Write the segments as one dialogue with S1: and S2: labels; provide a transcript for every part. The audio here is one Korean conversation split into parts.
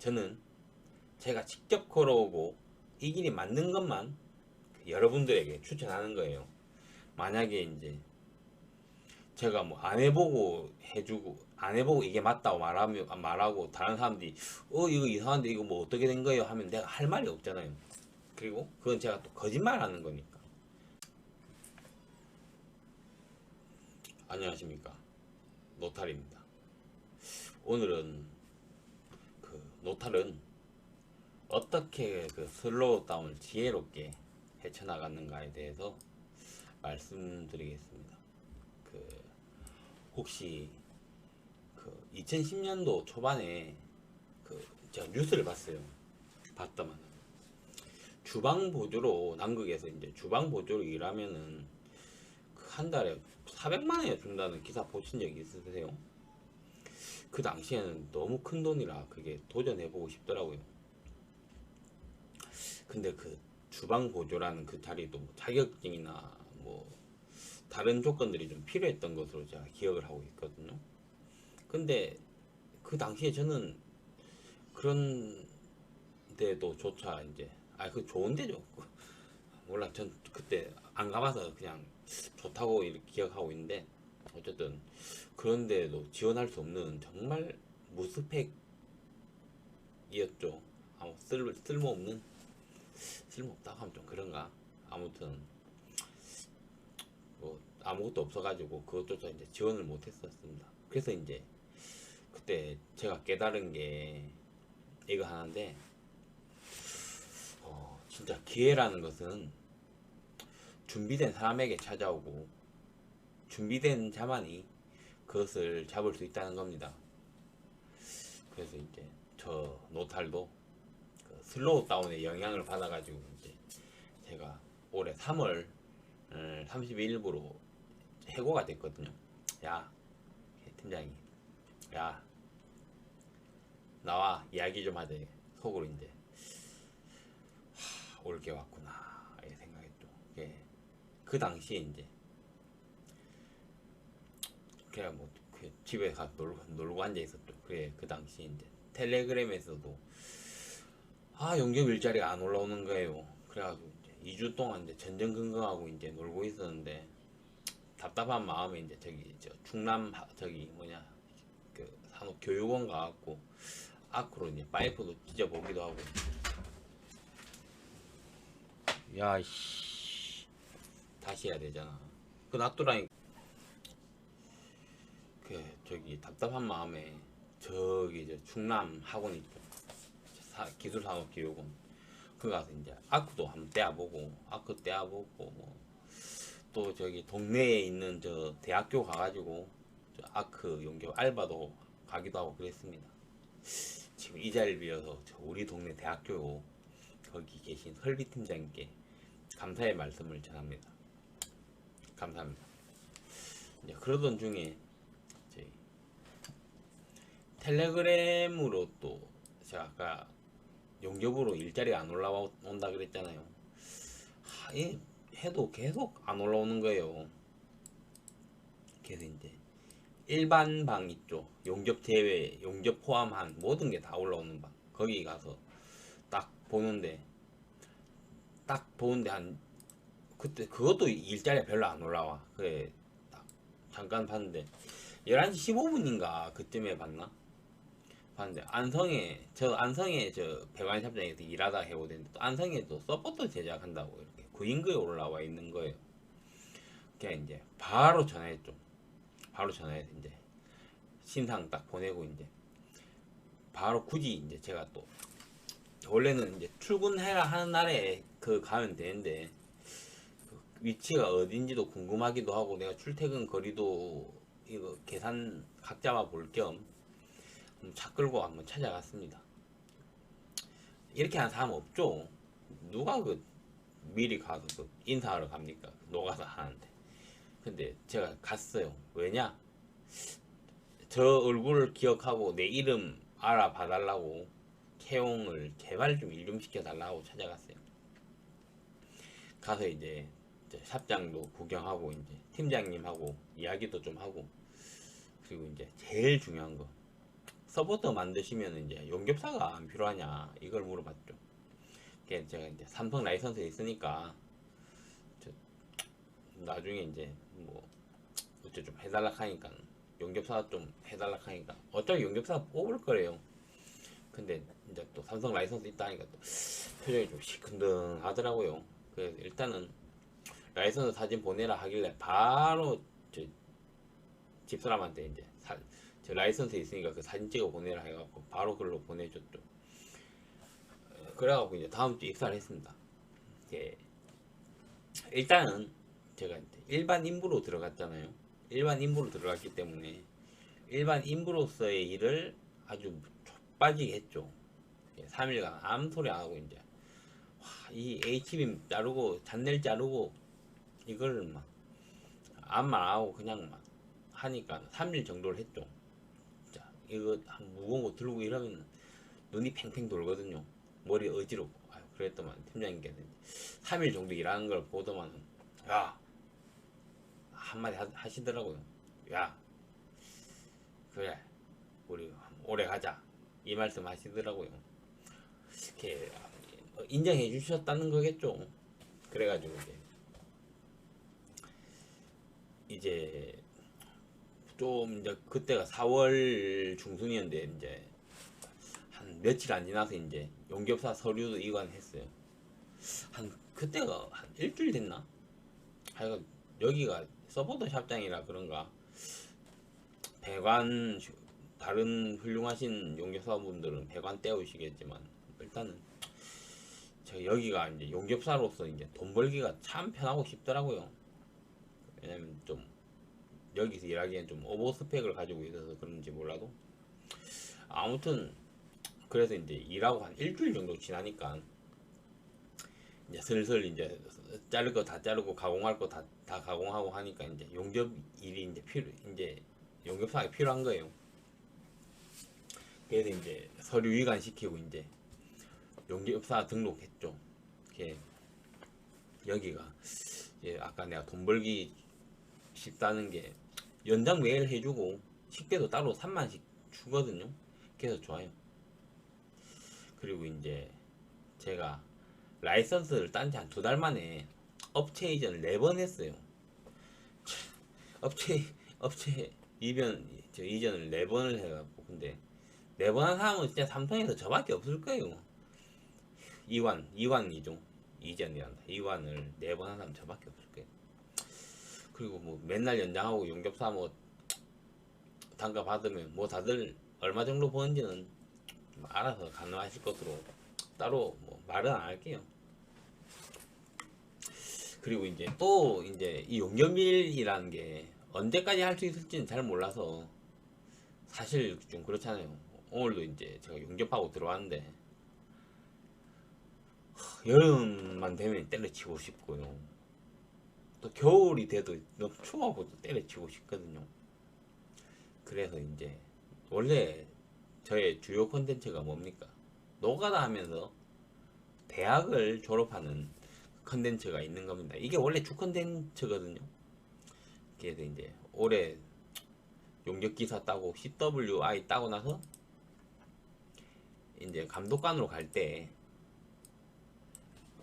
S1: 저는 제가 직접 걸어오고 이 길이 맞는 것만 여러분들에게 추천하는 거예요. 만약에 이제 제가 뭐 안 해보고 해주고 안 해보고 이게 맞다고 말하고 다른 사람들이 이거 이상한데 이거 뭐 어떻게 된 거예요 하면 내가 할 말이 없잖아요. 그리고 그건 제가 또 거짓말 하는 거니까. 안녕하십니까, 노탈입니다. 오늘은 노탈은 어떻게 슬로우 다운을 지혜롭게 헤쳐나갔는가에 대해서 말씀드리겠습니다. 혹시 2010년도 초반에 제가 뉴스를 봤어요. 봤다만 주방 보조로 남극에서 이제 주방 보조로 일하면은 한 달에 400만 원이나 준다는 기사 보신 적 있으세요? 그 당시에는 너무 큰 돈이라 그게 도전해보고 싶더라고요. 근데 주방 보조라는 그 자리도 자격증이나 뭐 다른 조건들이 좀 필요했던 것으로 제가 기억을 하고 있거든요. 근데 그 당시에 저는 그런 데도 조차 이제 그 좋은 데죠. 몰라, 전 그때 안 가봐서 그냥 좋다고 이렇게 기억하고 있는데, 어쨌든 그런데도 지원할 수 없는 정말 무스펙이었죠. 아무 쓸모없다고 하면 좀 그런가. 아무튼 뭐 아무것도 없어가지고 그것조차 이제 지원을 못했었습니다. 그래서 이제 그때 제가 깨달은 게 이거 하나인데, 진짜 기회라는 것은 준비된 사람에게 찾아오고 준비된 자만이 그것을 잡을 수 있다는 겁니다. 그래서 이제 저 노탈도 슬로우 다운의 영향을 받아가지고 이제 제가 올해 3월 31일부로 해고가 됐거든요. 야, 팀장이, 야, 나와 이야기 좀 하자. 속으로 이제 올 게 왔구나 이 생각했죠. 그 당시에 이제 그냥 뭐 집에 가서 놀고 앉아 있었죠. 그 당시에 이제 텔레그램에서도 용접 일자리가 안 올라오는 거예요. 그래가지고 이제 2주 동안 이제 전전긍긍하고 이제 놀고 있었는데, 답답한 마음에 이제 충남 산업교육원 가갖고 앞으로 이제 파이프도 찢어보기도 하고. 야씨, 다시 해야 되잖아. 놔두라니. 답답한 마음에 충남 학원 있죠. 기술산업교육원. 가서 이제 아크도 한번 떼어보고, 또 동네에 있는 대학교 가가지고 아크 용접 알바도 가기도 하고 그랬습니다. 지금 이 자리를 빌어서 우리 동네 대학교 거기 계신 설비 팀장님께 감사의 말씀을 전합니다. 감사합니다. 이제 그러던 중에 텔레그램으로 또 제가 아까 용접으로 일자리가 안 올라온다 그랬잖아요. 해도 계속 안 올라오는 거예요. 그래서 이제 일반 방 있죠. 용접 제외, 용접 포함한 모든 게 다 올라오는 방. 거기 가서 딱 보는데 그때 그것도 일자리가 별로 안 올라와. 그래, 딱 잠깐 봤는데 11시 15분인가 그쯤에 봤는데 안성에 배관 샵장에서 일하다 해고됐는데, 또 안성에 또 서포터 제작한다고 이렇게 구인구에 올라와 있는 거예요. 그냥 이제 바로 전화해서 이제 신상 딱 보내고, 이제 바로 굳이 이제 제가 또 원래는 이제 출근해라 하는 날에 가면 되는데, 위치가 어딘지도 궁금하기도 하고 내가 출퇴근 거리도 이거 계산 각 잡아 볼 겸 차 끌고 한번 찾아갔습니다. 이렇게 하는 사람 없죠. 누가 미리 가서 인사하러 갑니까? 노가다 하는데. 근데 제가 갔어요. 왜냐? 저 얼굴을 기억하고 내 이름 알아봐달라고, 채용을 제발 좀 일 좀 시켜달라고 찾아갔어요. 가서 이제 샵장도 구경하고 이제 팀장님하고 이야기도 좀 하고, 그리고 이제 제일 중요한 거, 서포터 만드시면 이제 용접사가 안 필요하냐 이걸 물어봤죠. 그게 제가 이제 삼성 라이선스에 있으니까 저 나중에 이제 뭐 어째 좀 해달라 하니까 용접사 좀 해달라 하니까 어차피 용접사 뽑을 거래요. 근데 이제 또 삼성 라이선스 있다 하니까 또 표정이 좀 시큰둥하더라고요. 그래서 일단은 라이선스 사진 보내라 하길래 바로 저 집사람한테 이제 저 라이선스 있으니까 그 사진 찍어 보내라 해갖고 바로 글로 보내줬죠. 그래갖고 이제 다음 주 입사를 했습니다. 예. 일단은 제가 이제 일반 인부로 들어갔잖아요. 일반 인부로 들어갔기 때문에 일반 인부로서의 일을 아주 족빠지게 했죠. 3일간 아무 소리 안 하고 이제 이 H빔 자르고 잔넬 자르고 이걸 막 아무 말 안 하고 그냥 막 하니까 3일 정도를 했죠. 자, 이거 한 무거운 거 들고 이러면 눈이 팽팽 돌거든요. 머리 어지럽고. 아유, 그랬더만 팀장님께서 3일 정도 일하는 걸 보더만 야 한마디 하시더라고요. 야 그래 우리 오래 가자 이 말씀 하시더라고요. 이렇게 인정해 주셨다는 거겠죠. 그래가지고 이제 좀 이제 그때가 4월 중순이었는데 이제 한 며칠 안 지나서 이제 용접사 서류도 이관했어요. 한 그때가 한 일주일 됐나? 하여간 여기가 서포터 샵장이라 그런가 배관 다른 훌륭하신 용접사분들은 배관 떼우시겠지만 일단은 저 여기가 이제 용접사로서 이제 돈 벌기가 참 편하고 쉽더라고요. 왜냐면 좀 여기서 일하기엔 좀 오버스펙을 가지고 있어서 그런지 몰라도 아무튼 그래서 이제 일하고 한 일주일 정도 지나니까 이제 슬슬 이제 자를 거 다 자르고 가공할 거 다 가공하고 하니까 이제 용접 일이 이제 용접사가 필요한 거예요. 그래서 이제 서류 위관 시키고 이제 용접사 등록했죠. 이렇게 여기가 이제 아까 내가 돈 벌기 쉽다는 게 연장 매일 해주고 식대도 따로 3만씩 주거든요. 그래서 좋아요. 그리고 이제 제가 라이선스를 딴 지 한 2달 만에 업체 이전을 4번 했어요. 업체 이전을 4번을 해갖고 근데 4번 한 사람은 진짜 삼성에서 저밖에 없을 거예요. 이완이죠. 이전이란다. 이완을 4번 한 사람 저밖에 없을 거예요. 그리고 뭐 맨날 연장하고 용접사 뭐 단가 받으면 뭐 다들 얼마 정도 버는지는 알아서 가능하실 것으로 따로 뭐 말은 안 할게요. 그리고 이제 또 이제 이 용접일이라는 게 언제까지 할 수 있을지는 잘 몰라서 사실 좀 그렇잖아요. 오늘도 이제 제가 용접하고 들어왔는데 여름만 되면 때려치고 싶고요. 또 겨울이 돼도 너무 추워하고 또 때려치고 싶거든요. 그래서 이제 원래 저의 주요 콘텐츠가 뭡니까? 노가다 하면서 대학을 졸업하는 컨텐츠가 있는 겁니다. 이게 원래 주 컨텐츠거든요. 그래서 이제 올해 용접기사 따고 CWI 따고 나서 이제 감독관으로 갈 때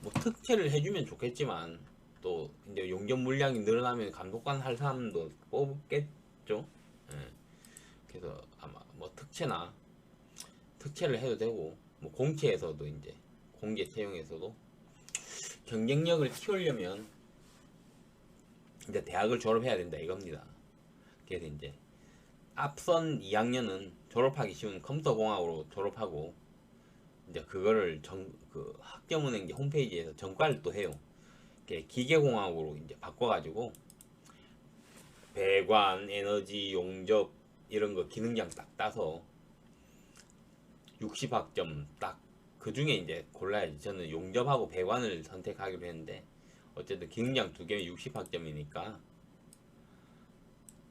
S1: 뭐 특채를 해주면 좋겠지만 또 이제 용접 물량이 늘어나면 감독관 할 사람도 뽑겠죠. 예. 그래서 아마 뭐 특채를 해도 되고 뭐 공채에서도 이제 공개 채용에서도 경쟁력을 키우려면 이제 대학을 졸업해야 된다 이겁니다. 그래서 이제 앞선 2학년은 졸업하기 쉬운 컴퓨터공학으로 졸업하고 이제 그거를 그 학점은행기 홈페이지에서 전과를 또 해요. 기계공학으로 이제 바꿔가지고 배관, 에너지, 용접 이런 거 기능장 딱 따서 60학점 딱 그 중에 이제 골라야지. 저는 용접하고 배관을 선택하기로 했는데 어쨌든 기능장 2개면 60학점이니까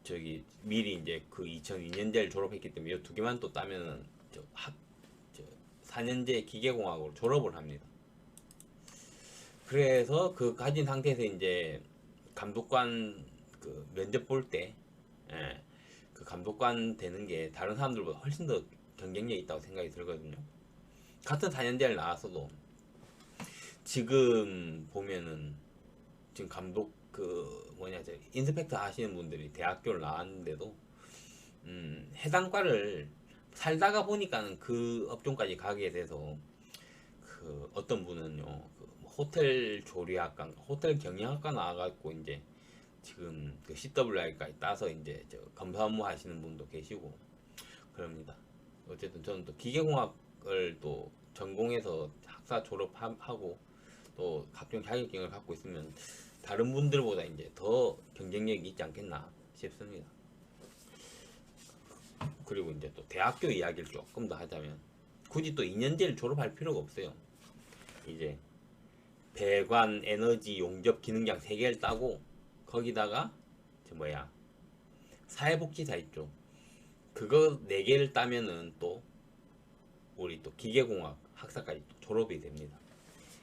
S1: 저기 미리 이제 그 2002년제를 졸업했기 때문에 이 2개만 또 따면은 저 4년제 기계공학으로 졸업을 합니다. 그래서 그 가진 상태에서 이제 감독관 그 면접 볼 때 그 감독관 되는 게 다른 사람들보다 훨씬 더 경쟁력이 있다고 생각이 들거든요. 같은 4년제를 나왔어도 지금 보면은 지금 감독 그 뭐냐 저 인스펙터 하시는 분들이 대학교를 나왔는데도 해당 과를 살다가 보니까는 그 업종까지 가게 돼서 그 어떤 분은요 그 호텔 조리학과 호텔 경영학과 나와갖고 이제 지금 그 CWI까지 따서 이제 저 검사 업무 하시는 분도 계시고 그럽니다. 어쨌든 저는 또 기계공학을 또 전공해서 학사 졸업하고 또 각종 자격증을 갖고 있으면 다른 분들보다 이제 더 경쟁력이 있지 않겠나 싶습니다. 그리고 이제 또 대학교 이야기를 조금 더 하자면 굳이 또 2년제를 졸업할 필요가 없어요. 이제 배관, 에너지, 용접, 기능장 3개를 따고 거기다가 저 뭐야 사회복지사 있죠. 그거 4개를 따면은 또 우리 또 기계공학 학사까지 또 졸업이 됩니다.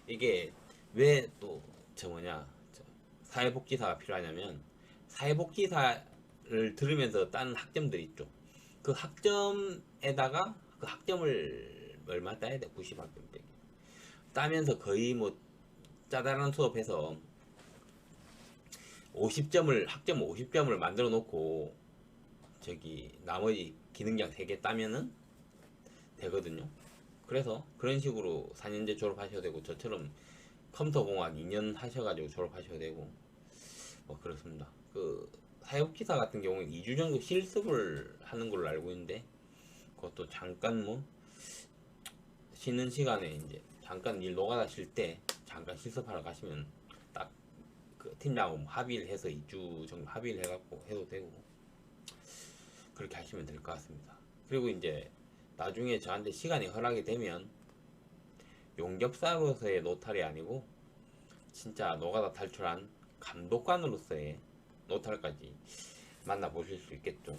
S1: 이게 왜 또 저 뭐냐 저 사회복지사가 필요하냐면 사회복지사를 들으면서 딴 학점들 있죠. 그 학점에다가 그 학점을 얼마 따야 돼? 90학점 때 따면서 거의 뭐 짜잘한 수업해서 50점을 학점 50점을 만들어 놓고 저기 나머지 기능장 3개 따면은 되거든요. 그래서 그런 식으로 4년제 졸업하셔도 되고 저처럼 컴퓨터공학 2년 하셔가지고 졸업하셔도 되고 뭐 그렇습니다. 그 사회복지사 같은 경우는 2주 정도 실습을 하는 걸로 알고 있는데 그것도 잠깐 뭐 쉬는 시간에 이제 잠깐 일 노가다 쉴 때 잠깐 실습하러 가시면 딱 그 팀장하고 합의를 해서 2주 정도 합의를 해갖고 해도 되고 그렇게 하시면 될 것 같습니다. 그리고 이제 나중에 저한테 시간이 허락이 되면 용접사로서의 노탈이 아니고 진짜 노가다 탈출한 감독관으로서의 노탈까지 만나보실 수 있겠죠.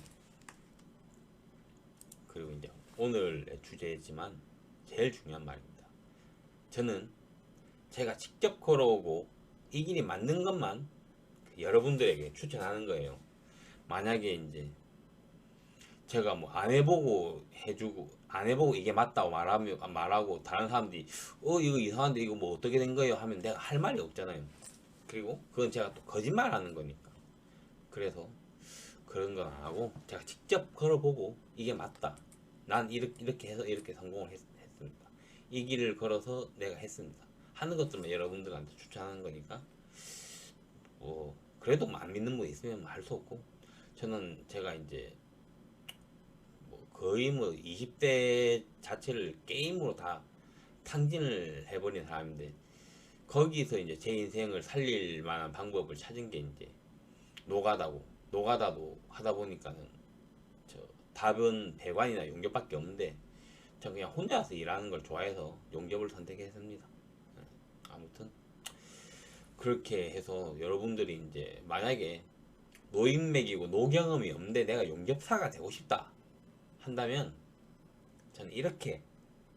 S1: 그리고 이제 오늘의 주제지만 제일 중요한 말입니다. 저는 제가 직접 걸어오고 이 길이 맞는 것만 여러분들에게 추천하는 거예요. 만약에 이제 제가 뭐 안 해보고 해주고 안 해보고 이게 맞다고 말하고 다른 사람들이 이거 이상한데 이거 뭐 어떻게 된 거예요 하면 내가 할 말이 없잖아요. 그리고 그건 제가 또 거짓말 하는 거니까. 그래서 그런 건 안 하고 제가 직접 걸어보고 이게 맞다. 난 이렇게 해서 이렇게 성공을 했습니다. 이 길을 걸어서 내가 했습니다. 하는 것들만 여러분들한테 추천하는 거니까 뭐 그래도 안 믿는 분 있으면 할 수 없고 저는 제가 이제 거의 뭐 20대 자체를 게임으로 다 탕진을 해버린 사람인데 거기서 이제 제 인생을 살릴 만한 방법을 찾은 게 이제 노가다도 하다 보니까는 저 답은 배관이나 용접밖에 없는데 전 그냥 혼자서 일하는 걸 좋아해서 용접을 선택했습니다. 아무튼 그렇게 해서 여러분들이 이제 만약에 노인맥이고 노경험이 없는데 내가 용접사가 되고 싶다 한다면 저는 이렇게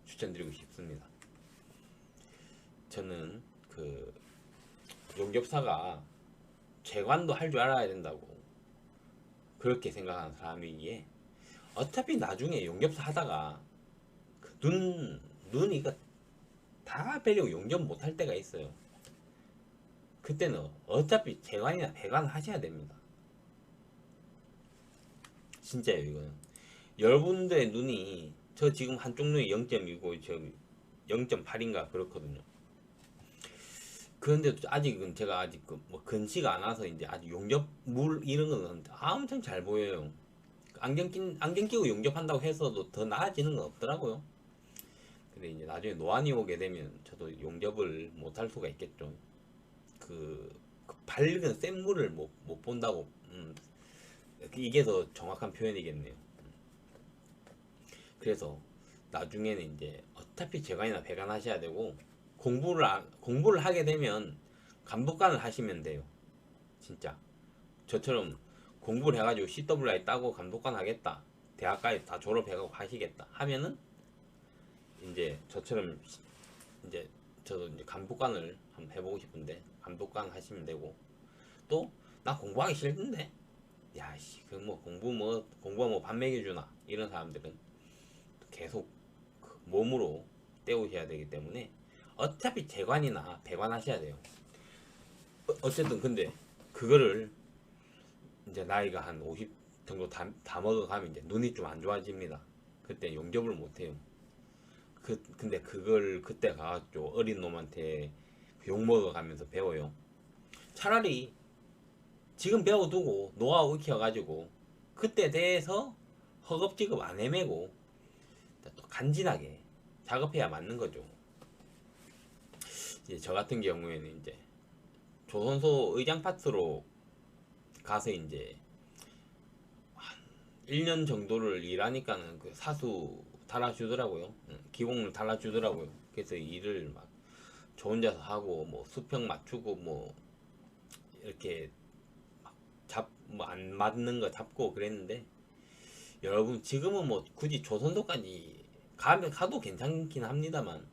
S1: 추천드리고 싶습니다. 저는 그 용접사가 재관도 할 줄 알아야 된다고 그렇게 생각하는 사람이기에 어차피 나중에 용접사 하다가 그 눈 이거 다 빼려고 용접 못할 때가 있어요. 그때는 어차피 재관이나 배관 하셔야 됩니다. 진짜예요. 이거는 여러분들의 눈이 저 지금 한쪽 눈이 0.2고 저 0.8인가 그렇거든요. 그런데도 아직은 제가 아직 뭐 근시가 안 와서 이제 아직 용접 물 이런 거는 엄청 잘 보여요. 안경 끼고 용접한다고 해서도 더 나아지는 건 없더라고요. 근데 이제 나중에 노안이 오게 되면 저도 용접을 못 할 수가 있겠죠. 그 밝은 센 물을 못 본다고 이게 더 정확한 표현이겠네요. 그래서 나중에는 이제 어차피 재관이나 배관 하셔야 되고 공부를 하게 되면 감독관을 하시면 돼요. 진짜 저처럼 공부를 해가지고 CWI 따고 감독관 하겠다, 대학까지 다 졸업해가고 하시겠다 하면은 이제 저처럼 이제 저도 이제 감독관을 한번 해보고 싶은데 감독관 하시면 되고 또 나 공부하기 싫던데 야씨 그 뭐 공부가 뭐 밥 먹여주나 이런 사람들은 계속 그 몸으로 때우셔야 되기 때문에 어차피 재관이나 배관 하셔야 돼요. 어쨌든 근데 그거를 이제 나이가 한 50 정도 다 먹어가면 이제 눈이 좀 안 좋아집니다. 그때 용접을 못해요. 근데 그걸 그때 가가지고 어린 놈한테 욕 먹어가면서 배워요. 차라리 지금 배워두고 노하우 익혀가지고 그때 대해서 허겁지겁 안 헤매고 또 간지나게 작업해야 맞는 거죠. 이제 저 같은 경우에는 이제 조선소 의장 파트로 가서 이제 한 1년 정도를 일하니까는 그 사수 달아주더라고요. 기공을 달아주더라고요. 그래서 일을 막 저 혼자서 하고 뭐 수평 맞추고 뭐 이렇게 뭐 안 맞는 거 잡고 그랬는데, 여러분 지금은 뭐 굳이 조선소까지 가도 괜찮긴 합니다만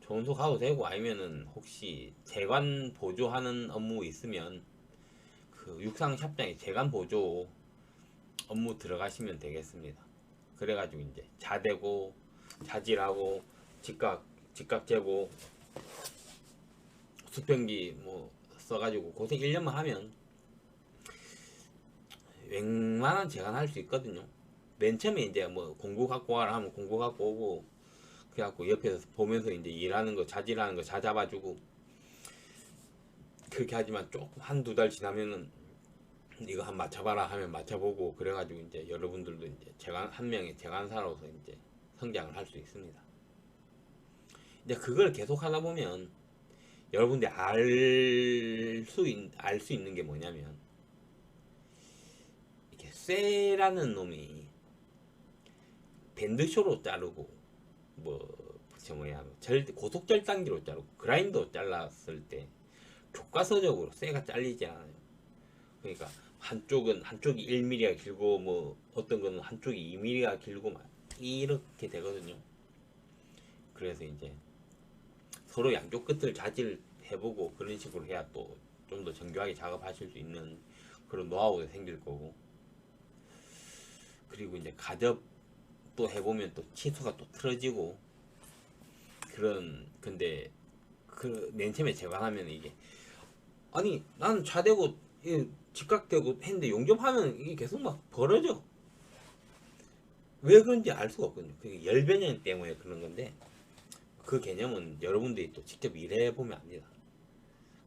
S1: 조선소 가도 되고, 아니면은 혹시 재관 보조하는 업무 있으면 그 육상 샵장에 재관 보조 업무 들어가시면 되겠습니다. 그래가지고 이제 자대고 자질하고 직각 재고 수평기 뭐 써가지고 고생 1년만 하면 웬만한 재간 할 수 있거든요. 맨 처음에 이제 뭐 공구 갖고 와라 하면 공구 갖고 오고, 그래갖고 옆에서 보면서 이제 일하는 거 자질하는 거 잡아주고 그렇게 하지만 조금 한두 달 지나면은 이거 한 맞춰봐라 하면 맞춰보고, 그래가지고 이제 여러분들도 이제 재간 한 명의 재간사로서 이제 성장을 할 수 있습니다. 이제 그걸 계속 하다 보면 여러분들이 알 수 있는 게 뭐냐면, 이렇게 쇠라는 놈이 밴드쇼로 자르고 저 뭐야 고속절단기로 자르고 그라인더 잘랐을 때 교과서적으로 쇠가 잘리지 않아요. 그러니까 한쪽이 1mm가 길고 뭐 어떤 거는 한쪽이 2mm가 길고 막 이렇게 되거든요. 그래서 이제 서로 양쪽 끝을 자질해보고 그런 식으로 해야 또 좀 더 정교하게 작업하실 수 있는 그런 노하우가 생길 거고, 그리고 이제 가접 또 해보면 또 치수가 또 틀어지고 근데 그 맨 처음에 재관하면 이게, 아니 나는 좌대고 직각대고 했는데 용접하면 이게 계속 막 벌어져. 왜 그런지 알 수가 없거든요. 그게 열변형 때문에 그런 건데, 그 개념은 여러분들이 또 직접 일해보면 압니다.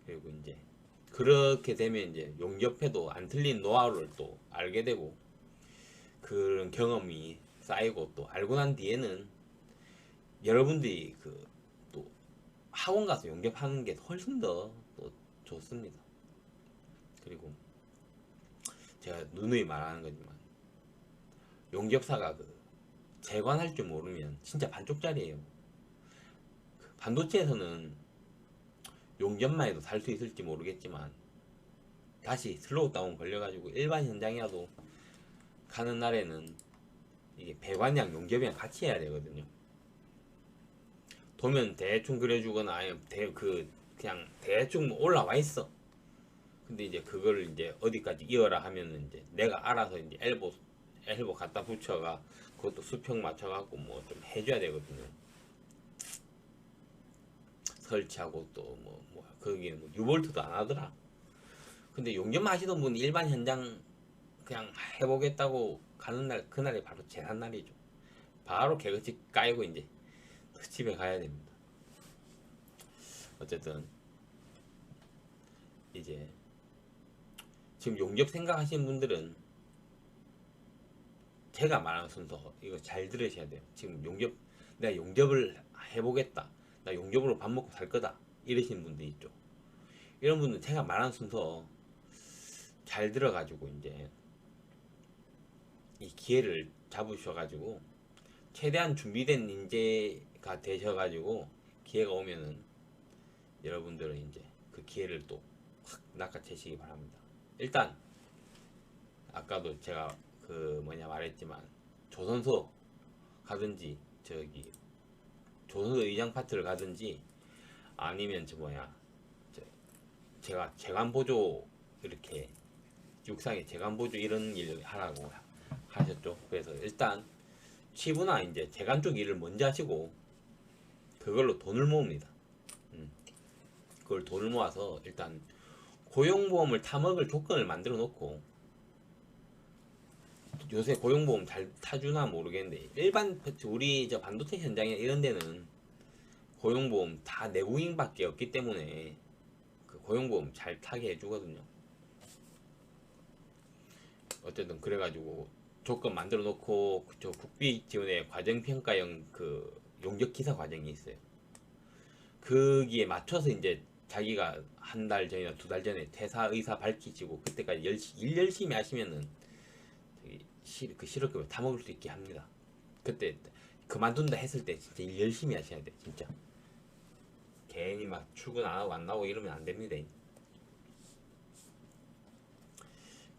S1: 그리고 이제 그렇게 되면 이제 용접해도 안 틀린 노하우를 또 알게 되고, 그런 경험이 쌓이고 또 알고 난 뒤에는 여러분들이 그 또 학원 가서 용접하는 게 훨씬 더 또 좋습니다. 그리고 제가 누누이 말하는 거지만 용접사가 그 재관할 줄 모르면 진짜 반쪽짜리예요. 반도체에서는 용접만 해도 살 수 있을지 모르겠지만 다시 슬로우 다운 걸려가지고 일반 현장이라도 가는 날에는 이게 배관이랑 용접이랑 같이 해야 되거든요. 도면 대충 그려주거나 아니면 그냥 대충 올라와 있어. 근데 이제 그거를 이제 어디까지 이어라 하면은 이제 내가 알아서 이제 엘보 갖다 붙여가 그것도 수평 맞춰갖고 뭐 좀 해줘야 되거든요. 설치하고 또 거기는 뭐 유볼트도 안 하더라. 근데 용접만 하시던 분 일반 현장 그냥 해보겠다고 가는 날, 그날이 바로 재난 날이죠. 바로 개그치 까이고 이제 집에 가야 됩니다. 어쨌든 이제 지금 용접 생각하시는 분들은 제가 말하는 순서 이거 잘 들으셔야 돼요. 지금 내가 용접을 해보겠다, 나 용접으로 밥 먹고 살 거다 이러시는 분들 있죠. 이런 분들 제가 말하는 순서 잘 들어가지고 이제 이 기회를 잡으셔가지고 최대한 준비된 인재가 되셔가지고 기회가 오면은 여러분들은 이제 그 기회를 또 확 낚아채시기 바랍니다. 일단 아까도 제가 말했지만 조선소 가든지 조선소 의장 파트를 가든지 아니면 제가 재관보조 이렇게 육상에 재관보조 이런 일 하라고 하셨죠. 그래서 일단 치부나 이제 재간 쪽 일을 먼저 하시고 그걸로 돈을 모읍니다. 그걸 돈을 모아서 일단 고용보험을 타먹을 조건을 만들어 놓고, 요새 고용보험 잘 타주나 모르겠는데 일반 우리 저 반도체 현장에 이런 데는 고용보험 다 내국인밖에 없기 때문에 그 고용보험 잘 타게 해주거든요. 어쨌든 그래가지고 조건 만들어 놓고 저 국비 지원의 과정평가형 그 용접 기사 과정이 있어요. 거기에 맞춰서 이제 자기가 한 달 전이나 두 달 전에 퇴사 의사 밝히시고 그때까지 일 열심히 하시면은 그 실업급여 다 먹을 수 있게 합니다. 그때 그만둔다 했을 때 진짜 일 열심히 하셔야 돼. 진짜 괜히 막 출근 안 하고 안 나오고 이러면 안 됩니다.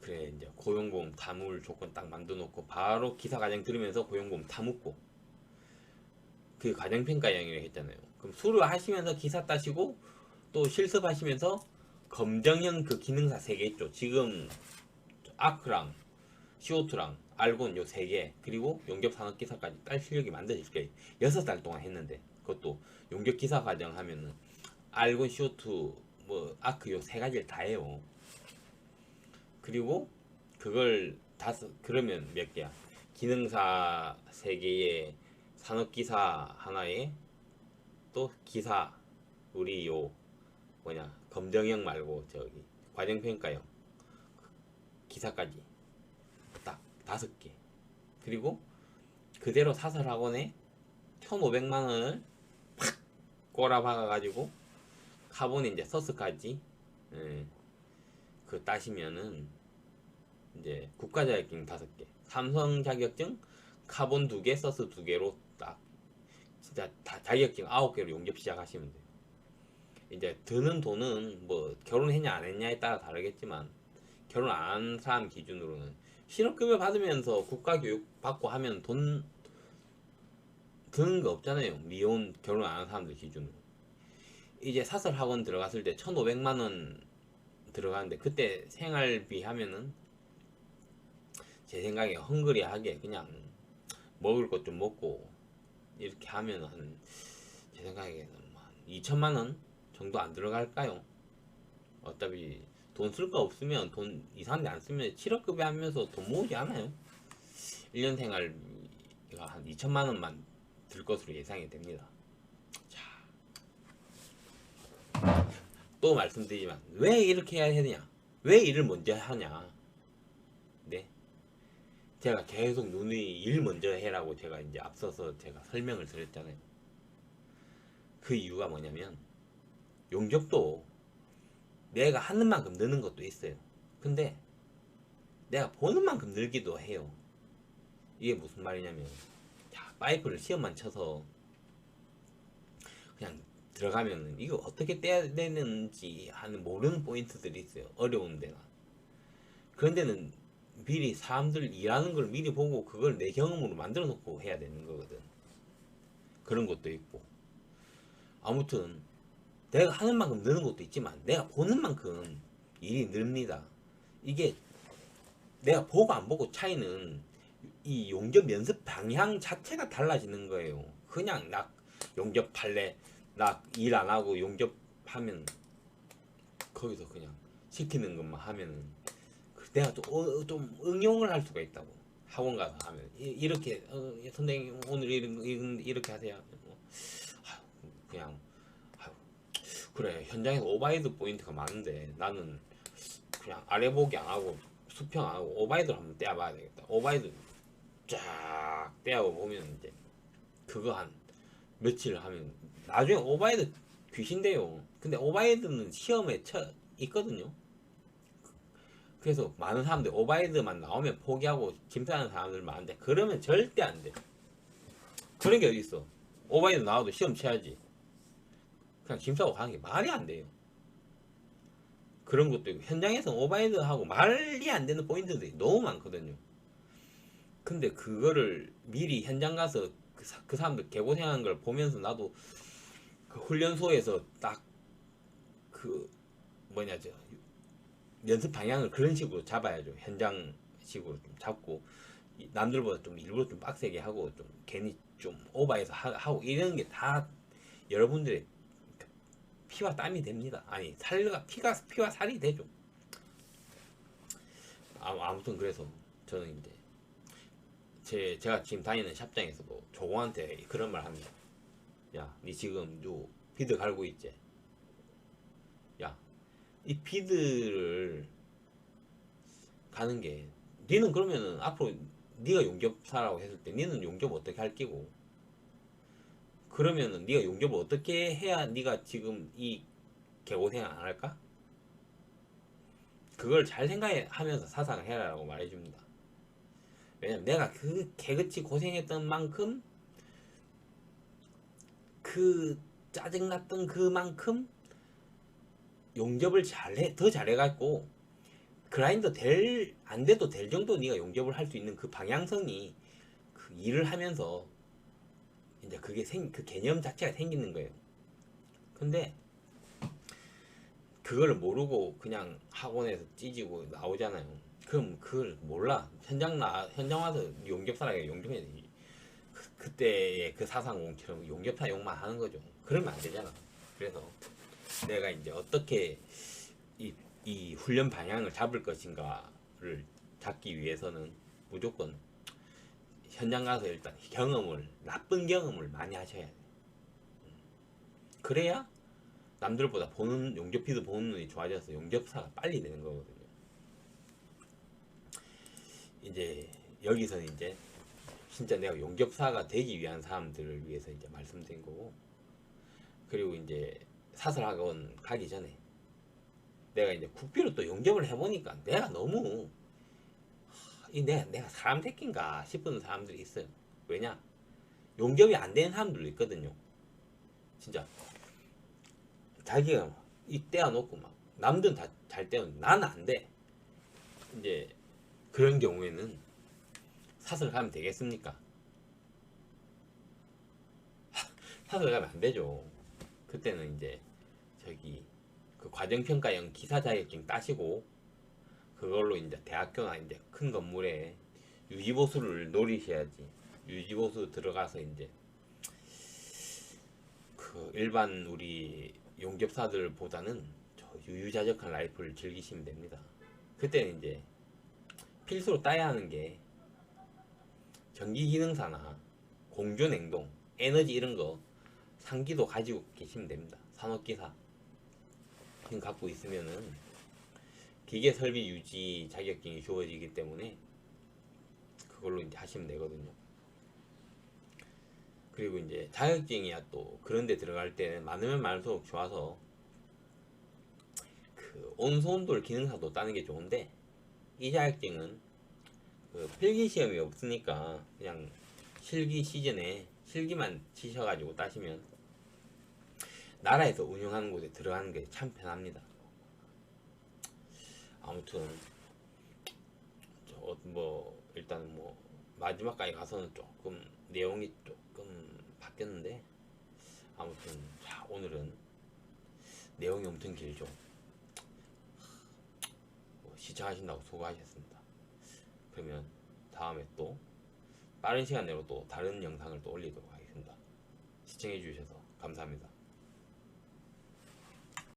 S1: 그래 이제 고용보험 타물 조건 딱 만들어 놓고 바로 기사 과정 들으면서 고용보험 타묻고, 그 과정평가형이라고 했잖아요. 그럼 수료하시면서 기사 따시고 또 실습하시면서 검정형 그 기능사 3개 있죠. 지금 아크랑 CO2랑 알곤 요 3개, 그리고 용접산업기사까지 딸 실력이 만들어질 거예요. 6달 동안 했는데 그것도 용접기사 과정 하면은 알곤, CO2, 뭐 아크 요 3가지를 다 해요. 그리고 그걸 그러면 몇 개야? 기능사 3개에 산업기사 하나에 또 기사, 우리 요 뭐냐 검정형 말고 저기 과정평가형 기사까지 딱 5개. 그리고 그대로 사설학원에 1,500만원을 팍 꼬라박아가지고 카본 이제 서스까지 그 따시면은 이제 국가 자격증 5개, 삼성 자격증 카본 2개, 서스 2개로 딱 진짜 다 자격증 9개로 용접 시작하시면 돼요. 이제 드는 돈은 뭐 결혼했냐 안 했냐에 따라 다르겠지만, 결혼 안 한 사람 기준으로는 실업급여 받으면서 국가교육 받고 하면 돈 드는 거 없잖아요. 미혼 결혼 안 한 사람들 기준으로. 이제 사설학원 들어갔을 때 1,500만원 들어가는데 그때 생활비 하면은 제 생각에 헝그리하게 그냥 먹을 것 좀 먹고 이렇게 하면 한, 제 생각에는 한 2천만원 정도 안 들어갈까요? 어차피 돈 쓸 거 없으면 돈 이상한데 안 쓰면 실업급여 하면서 돈 모으지 않아요. 1년 생활비가 한 2천만원만 들 것으로 예상이 됩니다. 자, 또 말씀드리지만 왜 이렇게 해야 되냐, 왜 일을 먼저 하냐. 네, 제가 계속 누누이 일 먼저 해라고 제가 이제 앞서서 제가 설명을 드렸잖아요. 그 이유가 뭐냐면 용접도 내가 하는 만큼 느는 것도 있어요. 근데 내가 보는 만큼 늘기도 해요. 이게 무슨 말이냐면, 자, 파이프를 시험만 쳐서 그냥 들어가면은 이거 어떻게 떼야 되는지 하는 모르는 포인트들이 있어요. 어려운 데나. 그런 데는 미리 사람들 일하는 걸 미리 보고 그걸 내 경험으로 만들어 놓고 해야 되는 거거든. 그런 것도 있고. 아무튼 내가 하는 만큼 느는 것도 있지만 내가 보는 만큼 일이 늘립니다. 이게 내가 보고 안 보고 차이는 이 용접 연습 방향 자체가 달라지는 거예요. 그냥 나 용접할래, 나 일 안 하고 용접하면 거기서 그냥 시키는 것만 하면은 내가 좀 응용을 할 수가 있다고. 학원 가서 하면 이렇게 선생님 오늘 이렇게 하세요. 그냥 그래, 현장에서 오버헤드 포인트가 많은데 나는 그냥 아래 보기 안 하고 수평 안 하고 오버헤드를 한번 떼어봐야 되겠다. 오버헤드 쫙 떼어보면 이제 그거 한 며칠 하면 나중에 오버헤드 귀신돼요. 근데 오버헤드는 시험에 있거든요. 그래서 많은 사람들이 오버헤드만 나오면 포기하고 짐싸는 사람들 많은데 그러면 절대 안 돼. 그런 게 어디 있어. 오버헤드 나와도 시험 쳐야지. 그냥 짐싸고 가는 게 말이 안 돼요. 그런 것도 있고, 현장에서 오버헤드하고 말이 안 되는 포인트들이 너무 많거든요. 근데 그거를 미리 현장 가서 그 사람들 개고생하는 걸 보면서 나도 그 훈련소에서 딱 그 뭐냐 연습 방향을 그런 식으로 잡아야죠. 현장식으로 좀 잡고 남들보다 좀 일부러 좀 빡세게 하고 좀 괜히 좀 오버해서 하고 이런 게 다 여러분들의 피와 땀이 됩니다. 아니 살과 피와 살이 되죠. 아무튼 그래서 저는 이제 제가 지금 다니는 샵장에서도 조공한테 그런 말 합니다. 야, 니 지금 요 비드 갈고 있지? 야, 이 비드를 가는 게 니는 그러면은 앞으로 니가 용접사라고 했을 때 니는 용접 어떻게 할 끼고 그러면은 니가 용접을 어떻게 해야 니가 지금 이 개고생 안 할까? 그걸 잘 생각하면서 사상을 해라라고 말해줍니다. 왜냐면 내가 그 개그치 고생했던 만큼 그 짜증났던 그만큼 용접을 더 잘해갖고 그라인더 안 돼도 될 정도 네가 용접을 할 수 있는 그 방향성이 그 일을 하면서 이제 그 개념 자체가 생기는 거예요. 근데 그걸 모르고 그냥 학원에서 찌지고 나오잖아요. 그럼 그걸 몰라. 현장 와서 용접사라고 용접해야 돼. 그때의 그 사상공처럼 용접사 욕만 하는 거죠. 그러면 안 되잖아. 그래서 내가 이제 어떻게 이 훈련 방향을 잡을 것인가를 잡기 위해서는 무조건 현장 가서 일단 나쁜 경험을 많이 하셔야 돼요. 그래야 남들보다 용접비도 보는 눈이 좋아져서 용접사가 빨리 되는 거거든요. 이제 여기서는 이제 진짜 내가 용접사가 되기 위한 사람들을 위해서 이제 말씀드린 거고, 그리고 이제 사설학원 가기 전에 내가 이제 국비로 또 용접을 해보니까 내가 너무 내가 사람 새끼인가 싶은 사람들이 있어요. 왜냐? 용접이 안 되는 사람들도 있거든요. 진짜 자기가 이 떼어놓고 막 남들은 다 잘 떼었는데 나는 안 돼. 이제 그런 경우에는 사설 가면 되겠습니까? 사설 가면 안 되죠. 그때는 이제 그 과정평가형 기사 자격증 따시고 그걸로 이제 대학교나 이제 큰 건물에 유지보수를 노리셔야지. 유지보수 들어가서 이제 그 일반 우리 용접사들보다는 저 유유자적한 라이프를 즐기시면 됩니다. 그때는 이제 필수로 따야 하는 게 전기기능사나 공조냉동, 에너지 이런 거 상기도 가지고 계시면 됩니다. 산업기사 지금 갖고 있으면은 기계설비 유지 자격증이 주어지기 때문에 그걸로 이제 하시면 되거든요. 그리고 이제 자격증이야 또 그런데 들어갈 때는 많으면 많을수록 좋아서 그 온수온돌 기능사도 따는 게 좋은데 이 자격증은 그 필기 시험이 없으니까 그냥 실기 시즌에 실기만 치셔가지고 따시면 나라에서 운영하는 곳에 들어가는 게 참 편합니다. 아무튼 일단 마지막까지 가서는 조금 내용이 조금 바뀌었는데 아무튼 자 오늘은 내용이 엄청 길죠. 시청하신다고 수고하셨습니다. 그러면 다음에 또 빠른 시간 내로 또 다른 영상을 또 올리도록 하겠습니다. 시청해 주셔서 감사합니다.